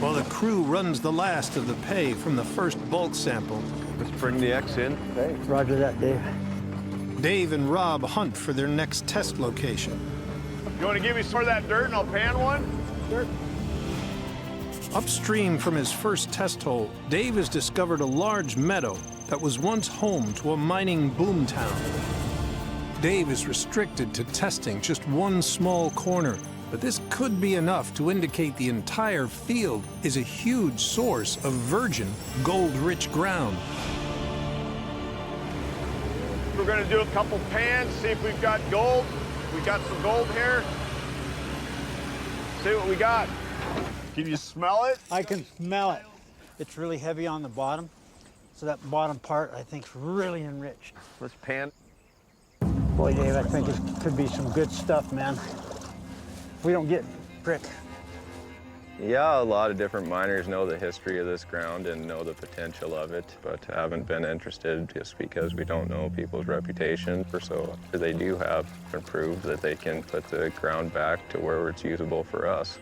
while the crew runs the last of the pay from the first bulk sample. Let's bring the X in. Okay, roger that, Dave. Dave and Rob hunt for their next test location. You want to give me some of that dirt and I'll pan one? Sure. Upstream from his first test hole, Dave has discovered a large meadow that was once home to a mining boomtown. Dave is restricted to testing just one small corner, but this could be enough to indicate the entire field is a huge source of virgin, gold-rich ground. We're going to do a couple pans, see if we've got gold. We got some gold here. See what we got. Can you smell it? I can smell it. It's really heavy on the bottom, so that bottom part, I think, is really enriched. Let's pan. Boy, Dave, I think it could be some good stuff, man. We don't get brick. Yeah, a lot of different miners know the history of this ground and know the potential of it, but haven't been interested just because we don't know people's reputation. So they do have proved that they can put the ground back to where it's usable for us.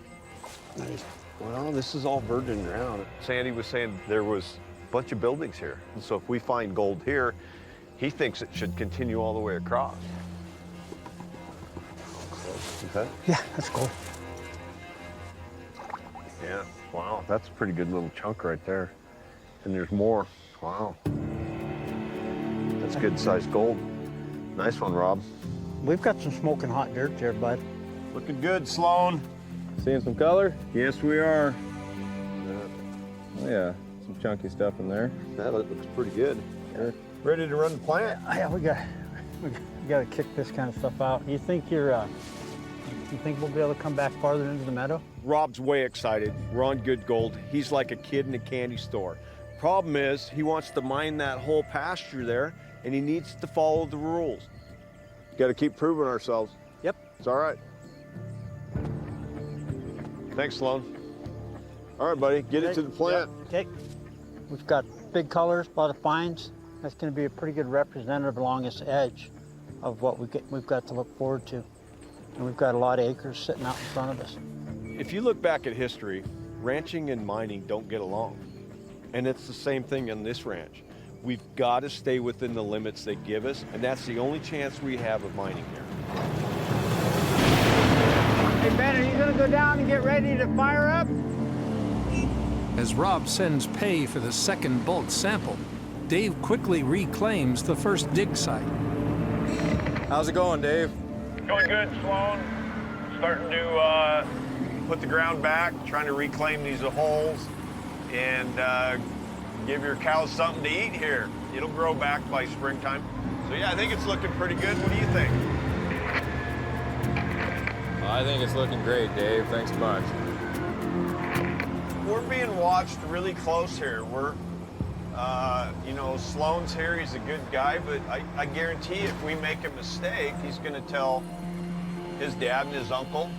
Nice. Well, this is all virgin ground. Sandy was saying there was a bunch of buildings here. And so if we find gold here, he thinks it should continue all the way across. Okay. Yeah, that's cool. Yeah, wow, that's a pretty good little chunk right there. And there's more, wow. That's good sized gold. Nice one, Rob. We've got some smoking hot dirt there, bud. Looking good, Sloan. Seeing some color? Yes, we are. Oh yeah, some chunky stuff in there. That looks pretty good. Sure. Ready to run the plant? Yeah, we got to kick this kind of stuff out. You think you think we'll be able to come back farther into the meadow? Rob's way excited. We're on good gold. He's like a kid in a candy store. Problem is, he wants to mine that whole pasture there, and he needs to follow the rules. Got to keep proving ourselves. Yep. It's all right. Thanks, Sloan. All right, buddy, get it to the plant. Okay. We've got big colors, a lot of fines. That's going to be a pretty good representative along this edge of what we've got to look forward to. And we've got a lot of acres sitting out in front of us. If you look back at history, ranching and mining don't get along. And it's the same thing in this ranch. We've got to stay within the limits they give us, and that's the only chance we have of mining here. Hey, Ben, are you going to go down and get ready to fire up? As Rob sends pay for the second bulk sample, Dave quickly reclaims the first dig site. How's it going, Dave? Going good, Sloan. Starting to put the ground back, trying to reclaim these holes and give your cows something to eat here. It'll grow back by springtime. So yeah, I think it's looking pretty good. What do you think? I think it's looking great, Dave. Thanks much. We're being watched really close here. We're, you know, Sloan's here, he's a good guy, but I guarantee if we make a mistake, he's gonna tell his dad and his uncle.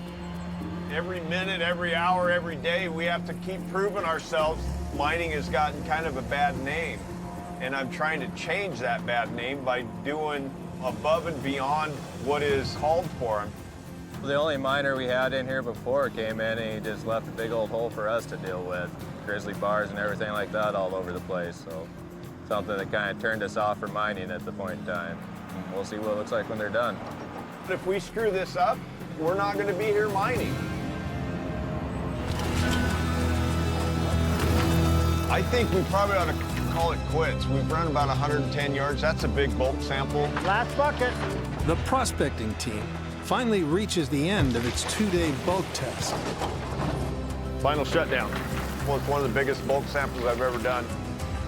Every minute, every hour, every day, we have to keep proving ourselves. Mining has gotten kind of a bad name, and I'm trying to change that bad name by doing above and beyond what is called for. The only miner we had in here before came in and he just left a big old hole for us to deal with. Grizzly bars and everything like that all over the place. So something that kind of turned us off for mining at the point in time. We'll see what it looks like when they're done. If we screw this up, we're not going to be here mining. I think we probably ought to call it quits. We've run about 110 yards. That's a big bulk sample. Last bucket. The prospecting team finally reaches the end of its 2-day bulk test. Final shutdown. Well, it's one of the biggest bulk samples I've ever done.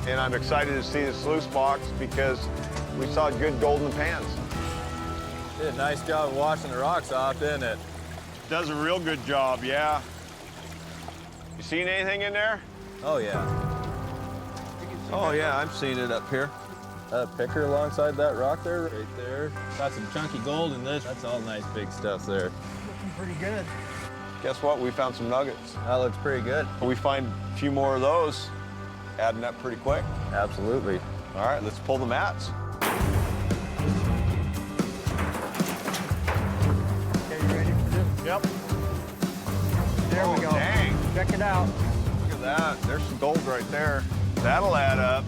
And I'm excited to see the sluice box because we saw good gold in the pans. Did a nice job of washing the rocks off, didn't it? Does a real good job, yeah. You seen anything in there? Oh, yeah. Oh, yeah, I've seen it up here. That picker alongside that rock there, right there. Got some chunky gold in this. That's all nice big stuff there. Looking pretty good. Guess what? We found some nuggets. That looks pretty good. We find a few more of those, adding up pretty quick. Absolutely. All right, let's pull the mats. Okay, you ready for this? Yep. There we Oh, go. dang. Check it out. that. There's some gold right there. That'll add up.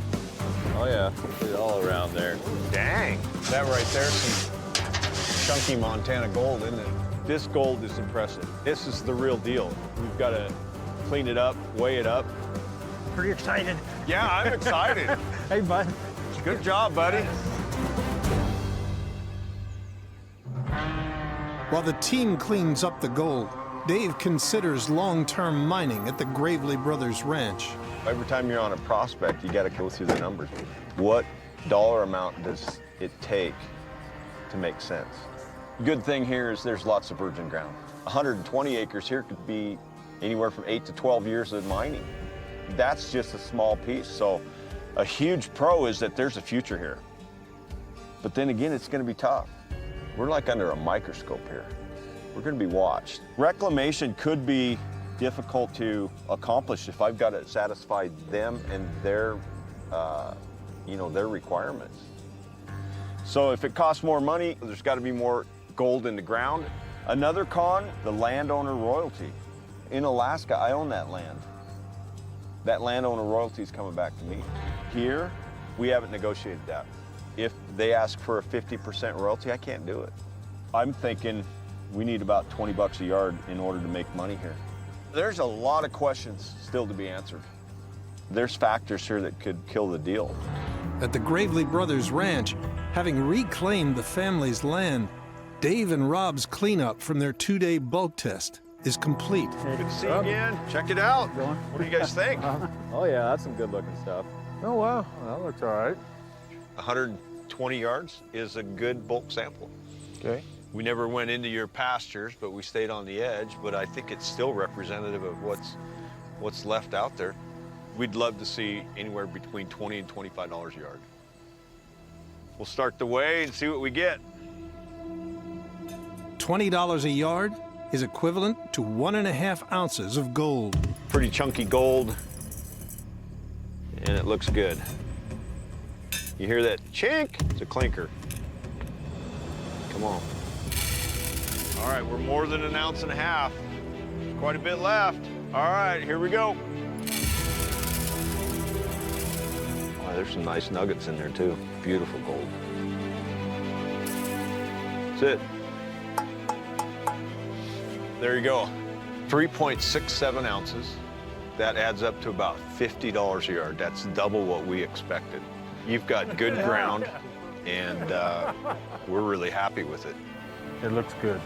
Oh yeah, it's all around there. Dang. That right there's some chunky Montana gold, isn't it? This gold is impressive. This is the real deal. We've got to clean it up, weigh it up. Pretty excited. Yeah, I'm excited. Hey, bud. Good job, buddy. While the team cleans up the gold, Dave considers long-term mining at the Gravely Brothers Ranch. Every time you're on a prospect, you got to go through the numbers. What dollar amount does it take to make sense? Good thing here is there's lots of virgin ground. 120 acres here could be anywhere from 8 to 12 years of mining. That's just a small piece. So a huge pro is that there's a future here. But then again, it's going to be tough. We're like under a microscope here. We're going to be watched. Reclamation could be difficult to accomplish if I've got to satisfy them and their, their requirements. So if it costs more money, there's got to be more gold in the ground. Another con, the landowner royalty. In Alaska, I own that land. That landowner royalty is coming back to me. Here, we haven't negotiated that. If they ask for a 50% royalty, I can't do it. I'm thinking we need about 20 bucks a yard in order to make money here. There's a lot of questions still to be answered. There's factors here that could kill the deal. At the Gravely Brothers Ranch, having reclaimed the family's land, Dave and Rob's cleanup from their 2-day bulk test is complete. Good to see you again. Check it out. What do you guys think? Oh yeah, that's some good looking stuff. Oh, wow. That looks all right. 120 yards is a good bulk sample. Okay. We never went into your pastures, but we stayed on the edge, but I think it's still representative of what's left out there. We'd love to see anywhere between $20 and $25 a yard. We'll start the weigh and see what we get. $20 a yard is equivalent to 1.5 ounces of gold. Pretty chunky gold, and it looks good. You hear that chink? It's a clinker. Come on. All right, we're more than 1.5 ounces. There's quite a bit left. All right, here we go. Wow, there's some nice nuggets in there too. Beautiful gold. That's it. There you go. 3.67 ounces. That adds up to about $50 a yard. That's double what we expected. You've got good ground, and we're really happy with it. It looks good.